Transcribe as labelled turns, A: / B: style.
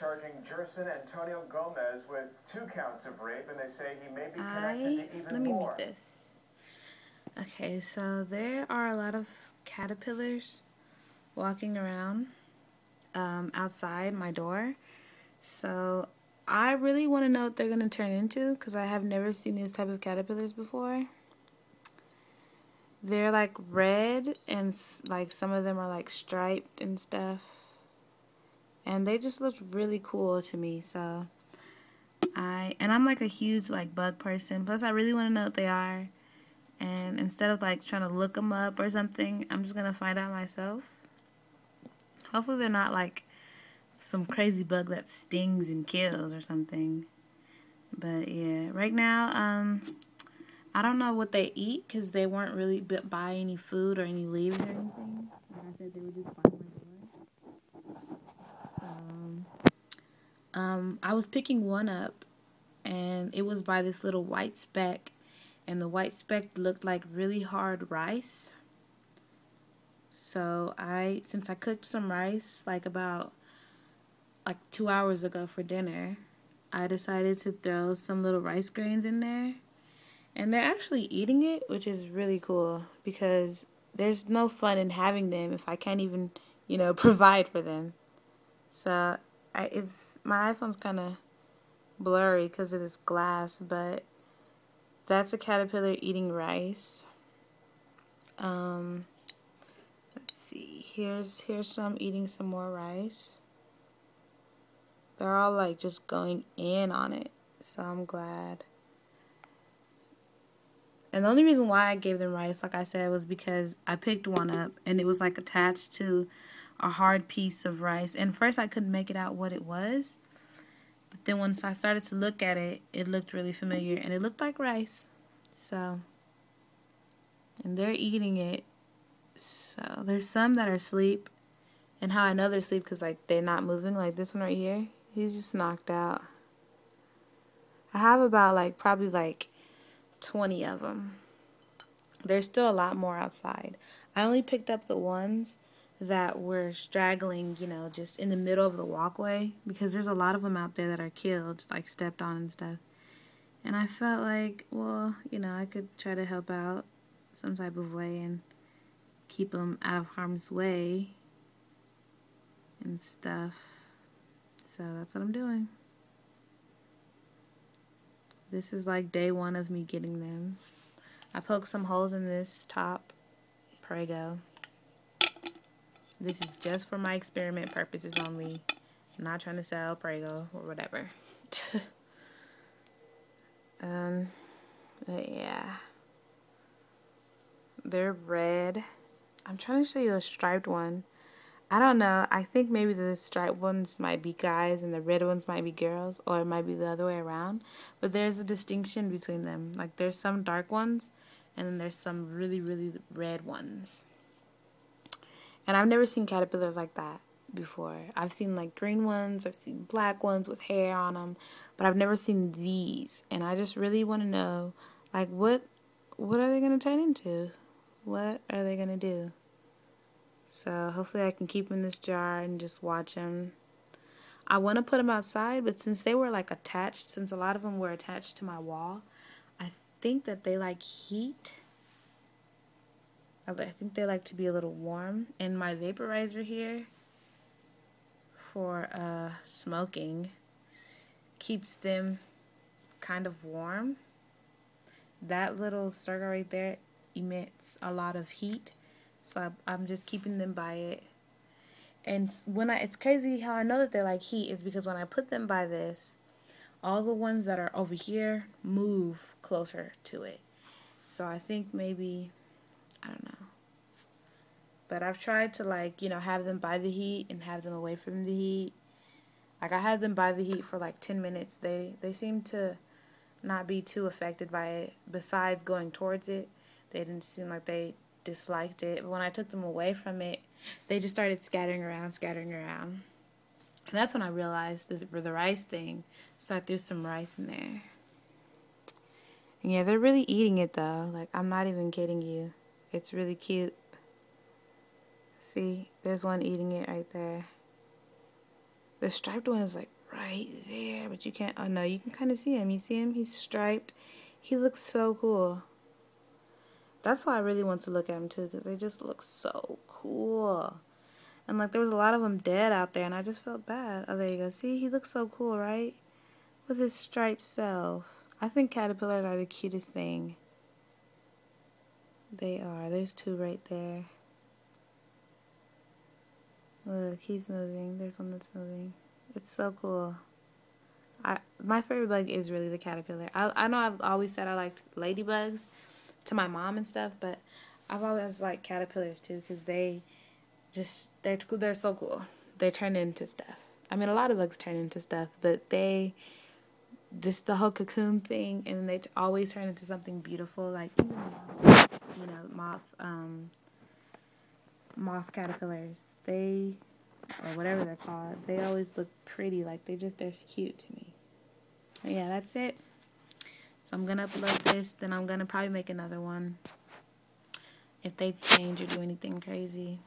A: charging Jerson Antonio Gomez with 2 counts of rape, and they say he may be connected to even
B: Let me
A: more.
B: read this. Okay, so there are a lot of caterpillars walking around outside my door. So I really want to know what they're going to turn into because I have never seen these type of caterpillars before. They're like red and like some of them are like striped and stuff. And they just looked really cool to me. So I'm like a huge like bug person. Plus I really want to know what they are. And instead of like trying to look them up or something, I'm just going to find out myself. Hopefully they're not like some crazy bug that stings and kills or something. But yeah, right now, I don't know what they eat because they weren't really buy any food or any leaves or anything. Like I said, they were just by my door. I was picking one up, and it was by this little white speck, and the white speck looked like really hard rice. So since I cooked some rice about 2 hours ago for dinner, I decided to throw some little rice grains in there. And they're actually eating it, which is really cool because there's no fun in having them if I can't even, provide for them. So my iPhone's kind of blurry because of this glass, but that's a caterpillar eating rice. Let's see. Here's some eating some more rice. They're all like just going in on it, so I'm glad. And the only reason why I gave them rice, like I said, was because I picked one up and it was like attached to a hard piece of rice. And first I couldn't make it out what it was. But then once I started to look at it, it looked really familiar and it looked like rice. So, and they're eating it. So there's some that are asleep. And how I know they're asleep because like they're not moving, like this one right here. He's just knocked out. I have about probably 20 of them. There's still a lot more outside. I only picked up the ones that were straggling, just in the middle of the walkway because there's a lot of them out there that are killed, like stepped on and stuff. And I felt like, well, I could try to help out some type of way and keep them out of harm's way and stuff. So that's what I'm doing. This is like day 1 of me getting them. I poked some holes in this top Prego. This is just for my experiment purposes only. I'm not trying to sell Prego or whatever. But yeah. They're red. I'm trying to show you a striped one. I don't know. I think maybe the striped ones might be guys and the red ones might be girls, or it might be the other way around. But there's a distinction between them. Like there's some dark ones and then there's some really, really red ones. And I've never seen caterpillars like that before. I've seen like green ones, I've seen black ones with hair on them, but I've never seen these. And I just really want to know, like, what are they going to turn into? What are they going to do? So hopefully I can keep them in this jar and just watch them. I want to put them outside, but since they were attached, since a lot of them were attached to my wall, I think that they like heat. I think they like to be a little warm. And my vaporizer here for smoking keeps them kind of warm. That little circle right there emits a lot of heat. So I'm just keeping them by it. And it's crazy how I know that they like heat is because when I put them by this, all the ones that are over here move closer to it. So I think maybe, I don't know. But I've tried to have them by the heat and have them away from the heat. I had them by the heat for 10 minutes. They seem to not be too affected by it. Besides going towards it, they didn't seem like they disliked it. But when I took them away from it, they just started scattering around. And that's when I realized that for the rice thing, so I threw some rice in there. And yeah, they're really eating it though. I'm not even kidding you. It's really cute. See, there's one eating it right there. The striped one is like right there, but you can't. Oh no, you can kind of see him. You see him? He's striped. He looks so cool. That's why I really want to look at him too, because they just look so cool. And like there was a lot of them dead out there, and I just felt bad. Oh, there you go. See, he looks so cool, right? With his striped self. I think caterpillars are the cutest thing. They are. There's two right there. Look, he's moving. There's one that's moving. It's so cool. My favorite bug is really the caterpillar. I know I've always said I liked ladybugs to my mom and stuff, but I've always liked caterpillars too, because they're so cool. They turn into stuff. I mean, a lot of bugs turn into stuff, but they just the whole cocoon thing, and they always turn into something beautiful, like moth caterpillars. Or whatever they're called, they always look pretty. Like they're cute to me. But yeah, that's it. So I'm gonna upload this, then I'm gonna probably make another one if they change or do anything crazy.